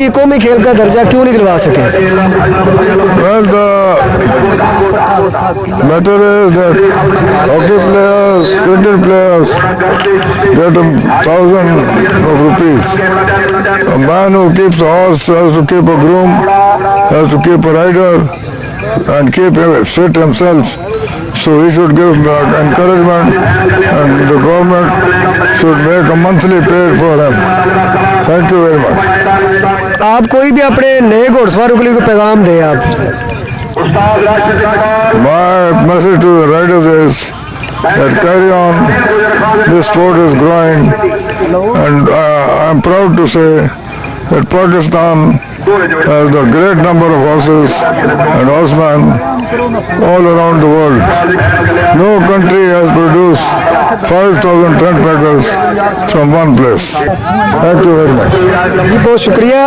ये कौमी खेल का दर्जा क्यों नहीं दिलवा सके? Well, the matter is that hockey players, cricket players get 1,000 of rupees. A man who keeps a horse has to keep a groom, has to keep a rider, and keep him fit himself. So he should give encouragement, and the government should make a monthly pay for him. Thank you very much. आप कोई भी अपने नए घोड़सवारों के लिए कोई पैगाम दें आप। My message to the riders is that carry on. This sport is growing, and I am proud to say that Pakistan has a great number of horses and horsemen all around the world. No country has produced 5,000 tent peggers from one place. Thank you very much. जी बहुत शुक्रिया।